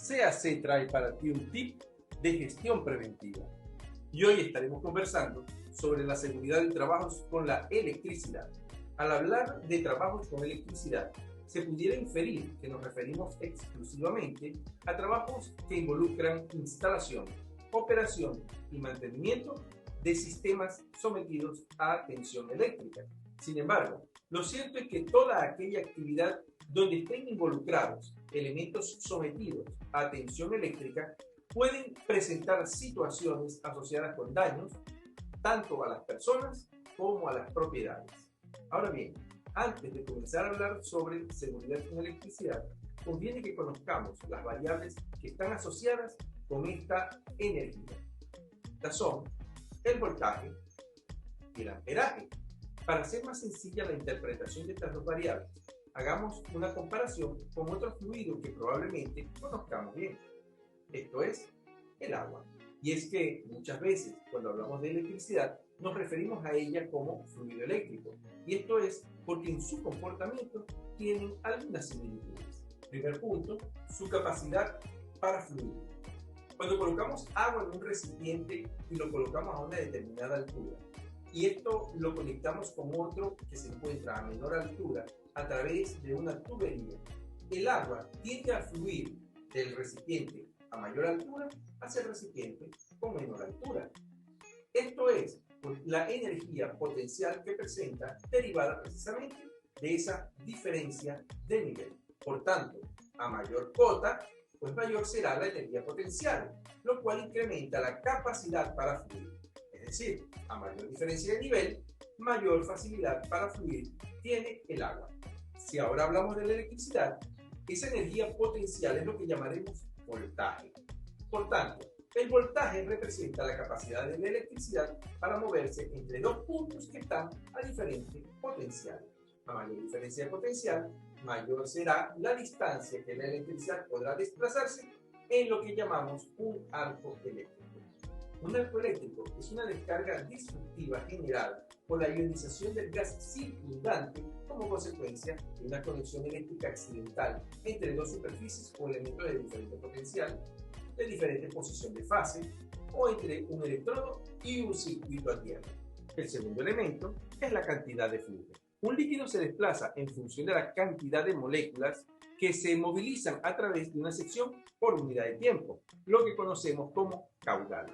CAC trae para ti un tip de gestión preventiva. Y hoy estaremos conversando sobre la seguridad de trabajos con la electricidad. Al hablar de trabajos con electricidad, se pudiera inferir que nos referimos exclusivamente a trabajos que involucran instalación, operación y mantenimiento de sistemas sometidos a tensión eléctrica. Sin embargo, lo cierto es que toda aquella actividad donde estén involucrados elementos sometidos a tensión eléctrica pueden presentar situaciones asociadas con daños tanto a las personas como a las propiedades. Ahora bien, antes de comenzar a hablar sobre seguridad con electricidad, conviene que conozcamos las variables que están asociadas con esta energía. Estas son el voltaje y el amperaje. Para hacer más sencilla la interpretación de estas dos variables, hagamos una comparación con otro fluido que probablemente conozcamos bien. Esto es el agua. Y es que muchas veces cuando hablamos de electricidad nos referimos a ella como fluido eléctrico. Y esto es porque en su comportamiento tienen algunas similitudes. Primer punto, su capacidad para fluir. Cuando colocamos agua en un recipiente y lo colocamos a una determinada altura, y esto lo conectamos con otro que se encuentra a menor altura a través de una tubería, el agua tiende a fluir del recipiente a mayor altura hacia el recipiente con menor altura. Esto es por la energía potencial que presenta derivada precisamente de esa diferencia de nivel. Por tanto, a mayor cota, pues mayor será la energía potencial, lo cual incrementa la capacidad para fluir. Es decir, a mayor diferencia de nivel, mayor facilidad para fluir tiene el agua. Si ahora hablamos de la electricidad, esa energía potencial es lo que llamaremos voltaje. Por tanto, el voltaje representa la capacidad de la electricidad para moverse entre dos puntos que están a diferente potencial. A mayor diferencia de potencial, mayor será la distancia que la electricidad podrá desplazarse en lo que llamamos un arco eléctrico. Un arco eléctrico es una descarga destructiva generada por la ionización del gas circundante como consecuencia de una conexión eléctrica accidental entre dos superficies o elementos de diferente potencial, de diferente posición de fase, o entre un electrodo y un circuito a tierra. El segundo elemento es la cantidad de flujo. Un líquido se desplaza en función de la cantidad de moléculas que se movilizan a través de una sección por unidad de tiempo, lo que conocemos como caudal.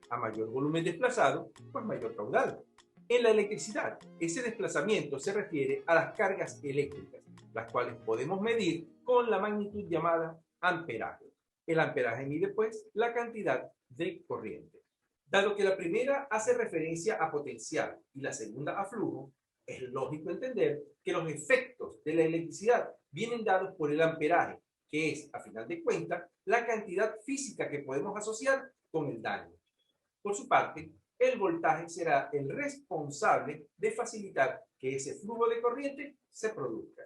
A mayor volumen desplazado, pues mayor caudal. En la electricidad, ese desplazamiento se refiere a las cargas eléctricas, las cuales podemos medir con la magnitud llamada amperaje. El amperaje mide, pues, la cantidad de corriente. Dado que la primera hace referencia a potencial y la segunda a flujo, es lógico entender que los efectos de la electricidad vienen dados por el amperaje, que es, a final de cuentas, la cantidad física que podemos asociar con el daño. Por su parte, el voltaje será el responsable de facilitar que ese flujo de corriente se produzca.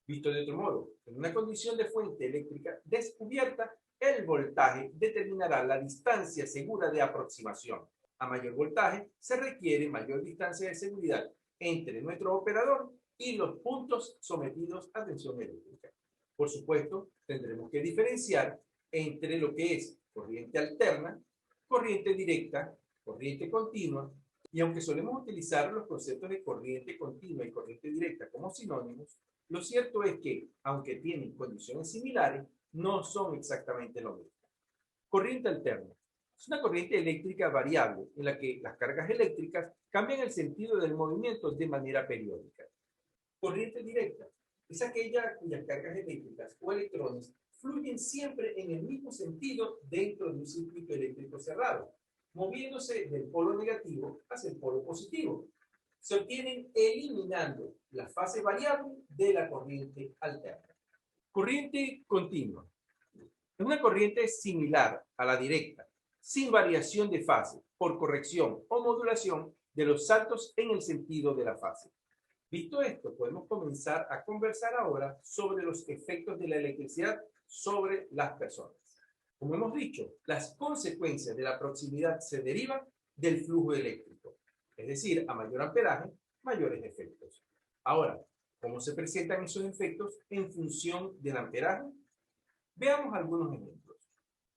Visto de otro modo, en una condición de fuente eléctrica descubierta, el voltaje determinará la distancia segura de aproximación. A mayor voltaje, se requiere mayor distancia de seguridad entre nuestro operador y los puntos sometidos a tensión eléctrica. Por supuesto, tendremos que diferenciar entre lo que es corriente alterna, corriente directa, corriente continua, y aunque solemos utilizar los conceptos de corriente continua y corriente directa como sinónimos, lo cierto es que, aunque tienen condiciones similares, no son exactamente lo mismo. Corriente alterna es una corriente eléctrica variable en la que las cargas eléctricas cambian el sentido del movimiento de manera periódica. Corriente directa es aquella cuyas cargas eléctricas o electrones fluyen siempre en el mismo sentido dentro de un circuito eléctrico cerrado, moviéndose del polo negativo hacia el polo positivo. Se obtienen eliminando la fase variable de la corriente alterna. Corriente continua es una corriente similar a la directa, sin variación de fase, por corrección o modulación de los saltos en el sentido de la fase. Visto esto, podemos comenzar a conversar ahora sobre los efectos de la electricidad sobre las personas. Como hemos dicho, las consecuencias de la proximidad se derivan del flujo eléctrico, es decir, a mayor amperaje, mayores efectos. Ahora, ¿cómo se presentan esos efectos en función del amperaje? Veamos algunos ejemplos.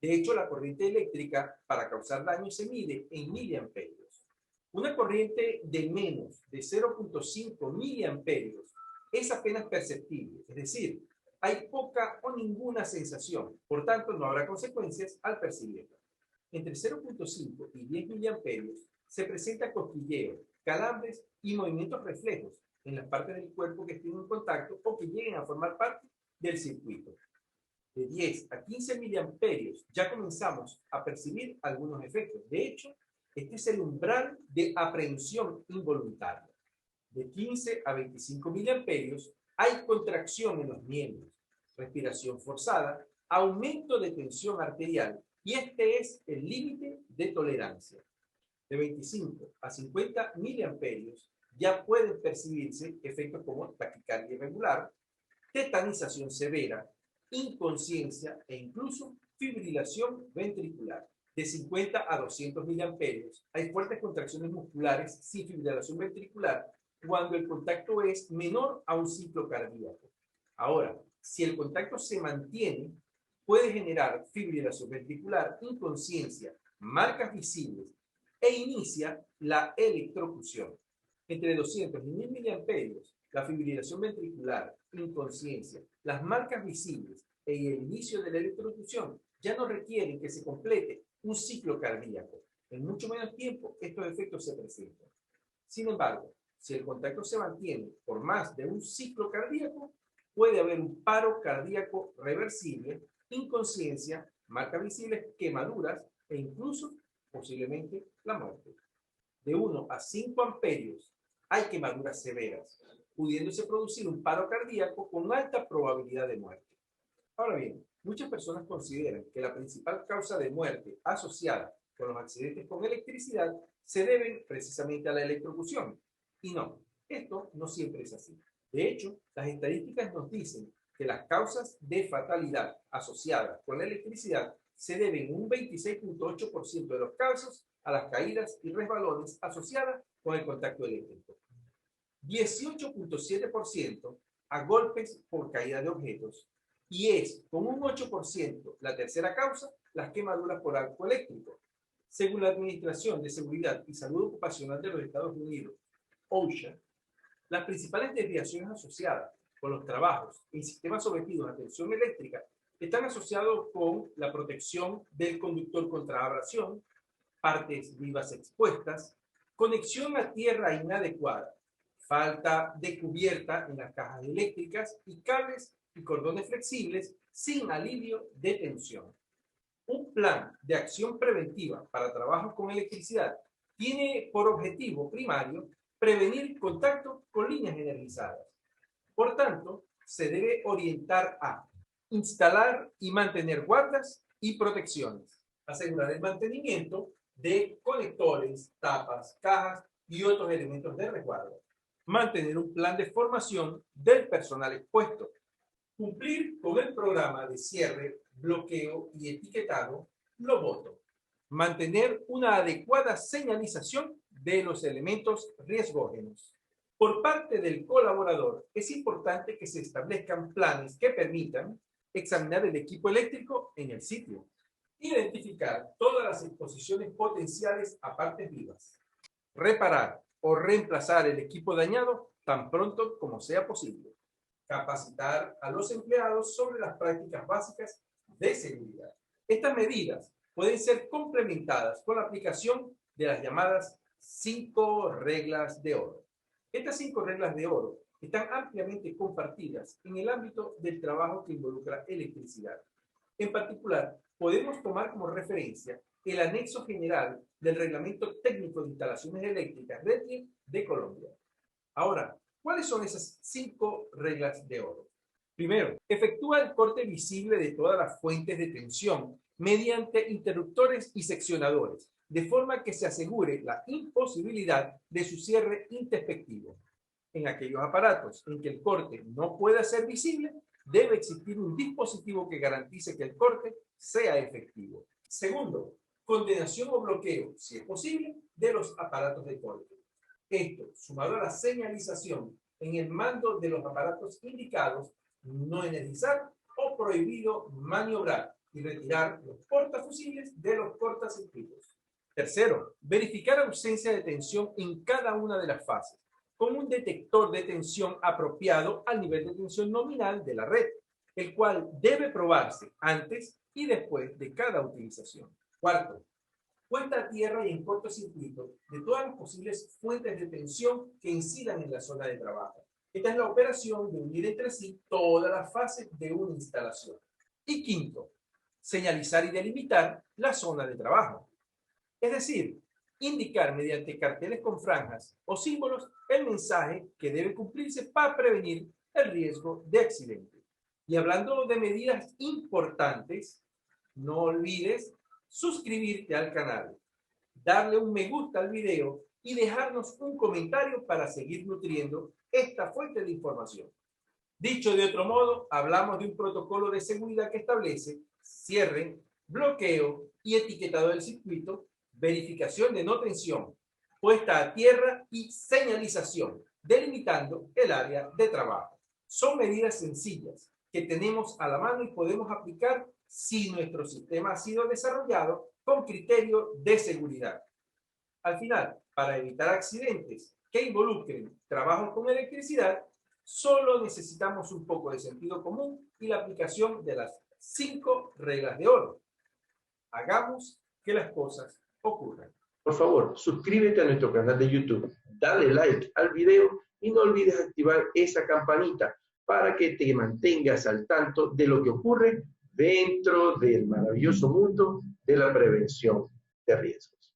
De hecho, la corriente eléctrica para causar daño se mide en miliamperios. Una corriente de menos de 0.5 miliamperios es apenas perceptible, es decir, hay poca o ninguna sensación, por tanto no habrá consecuencias al percibirla. Entre 0.5 y 10 miliamperios se presenta cosquilleo, calambres y movimientos reflejos en las partes del cuerpo que estén en contacto o que lleguen a formar parte del circuito. De 10 a 15 miliamperios ya comenzamos a percibir algunos efectos. De hecho, este es el umbral de aprehensión involuntaria. De 15 a 25 miliamperios hay contracción en los miembros, respiración forzada, aumento de tensión arterial y este es el límite de tolerancia. De 25 a 50 miliamperios ya pueden percibirse efectos como taquicardia irregular, tetanización severa, inconsciencia e incluso fibrilación ventricular. De 50 a 200 miliamperios hay fuertes contracciones musculares sin fibrilación ventricular cuando el contacto es menor a un ciclo cardíaco. Ahora, si el contacto se mantiene, puede generar fibrilación ventricular, inconsciencia, marcas visibles e inicia la electrocución. Entre 200 y 1000 miliamperios, la fibrilación ventricular, inconsciencia, las marcas visibles y el inicio de la electrocución ya no requieren que se complete un ciclo cardíaco. En mucho menos tiempo, estos efectos se presentan. Sin embargo, si el contacto se mantiene por más de un ciclo cardíaco, puede haber un paro cardíaco reversible, inconsciencia, marcas visibles, quemaduras e incluso, posiblemente, la muerte. De 1 a 5 amperios hay quemaduras severas, pudiéndose producir un paro cardíaco con alta probabilidad de muerte. Ahora bien, muchas personas consideran que la principal causa de muerte asociada con los accidentes con electricidad se deben precisamente a la electrocución. Y no, esto no siempre es así. De hecho, las estadísticas nos dicen que las causas de fatalidad asociadas con la electricidad se deben en un 26.8% de los casos a las caídas y resbalones asociadas con el contacto eléctrico, 18.7% a golpes por caída de objetos y es con un 8% la tercera causa las quemaduras por arco eléctrico. Según la Administración de Seguridad y Salud Ocupacional de los Estados Unidos, OSHA, las principales desviaciones asociadas con los trabajos en sistemas sometidos a tensión eléctrica están asociados con la protección del conductor contra abrasión, partes vivas expuestas, conexión a tierra inadecuada, falta de cubierta en las cajas eléctricas y cables y cordones flexibles sin alivio de tensión. Un plan de acción preventiva para trabajos con electricidad tiene por objetivo primario prevenir contacto con líneas energizadas. Por tanto, se debe orientar a instalar y mantener guardas y protecciones, asegurar el mantenimiento de conectores, tapas, cajas y otros elementos de resguardo, mantener un plan de formación del personal expuesto, cumplir con el programa de cierre, bloqueo y etiquetado Loboto, mantener una adecuada señalización de los elementos riesgógenos. Por parte del colaborador, es importante que se establezcan planes que permitan examinar el equipo eléctrico en el sitio, identificar todas las exposiciones potenciales a partes vivas, reparar o reemplazar el equipo dañado tan pronto como sea posible, capacitar a los empleados sobre las prácticas básicas de seguridad. Estas medidas pueden ser complementadas con la aplicación de las llamadas 5 reglas de oro. Estas 5 reglas de oro están ampliamente compartidas en el ámbito del trabajo que involucra electricidad. En particular, podemos tomar como referencia el anexo general del Reglamento Técnico de Instalaciones Eléctricas RETIE de Colombia. Ahora, ¿cuáles son esas 5 reglas de oro? Primero, efectúa el corte visible de todas las fuentes de tensión mediante interruptores y seccionadores, de forma que se asegure la imposibilidad de su cierre introspectivo. En aquellos aparatos en que el corte no pueda ser visible, debe existir un dispositivo que garantice que el corte sea efectivo. Segundo, condenación o bloqueo, si es posible, de los aparatos de corte. Esto, sumado a la señalización en el mando de los aparatos indicados, no energizar o prohibido maniobrar y retirar los portafusibles de los cortacircuitos. Tercero, verificar ausencia de tensión en cada una de las fases, con un detector de tensión apropiado al nivel de tensión nominal de la red, el cual debe probarse antes y después de cada utilización. Cuarto, puesta a tierra y en cortocircuito de todas las posibles fuentes de tensión que incidan en la zona de trabajo. Esta es la operación de unir entre sí todas las fases de una instalación. Y quinto, señalizar y delimitar la zona de trabajo. Es decir, indicar mediante carteles con franjas o símbolos el mensaje que debe cumplirse para prevenir el riesgo de accidente. Y hablando de medidas importantes, no olvides suscribirte al canal, darle un me gusta al video y dejarnos un comentario para seguir nutriendo esta fuente de información. Dicho de otro modo, hablamos de un protocolo de seguridad que establece cierre, bloqueo y etiquetado del circuito, verificación de no tensión, puesta a tierra y señalización, delimitando el área de trabajo. Son medidas sencillas que tenemos a la mano y podemos aplicar si nuestro sistema ha sido desarrollado con criterio de seguridad. Al final, para evitar accidentes que involucren trabajos con electricidad, solo necesitamos un poco de sentido común y la aplicación de las 5 reglas de oro. Hagamos que las cosas ocurran. Por favor, suscríbete a nuestro canal de YouTube, dale like al video y no olvides activar esa campanita para que te mantengas al tanto de lo que ocurre dentro del maravilloso mundo de la prevención de riesgos.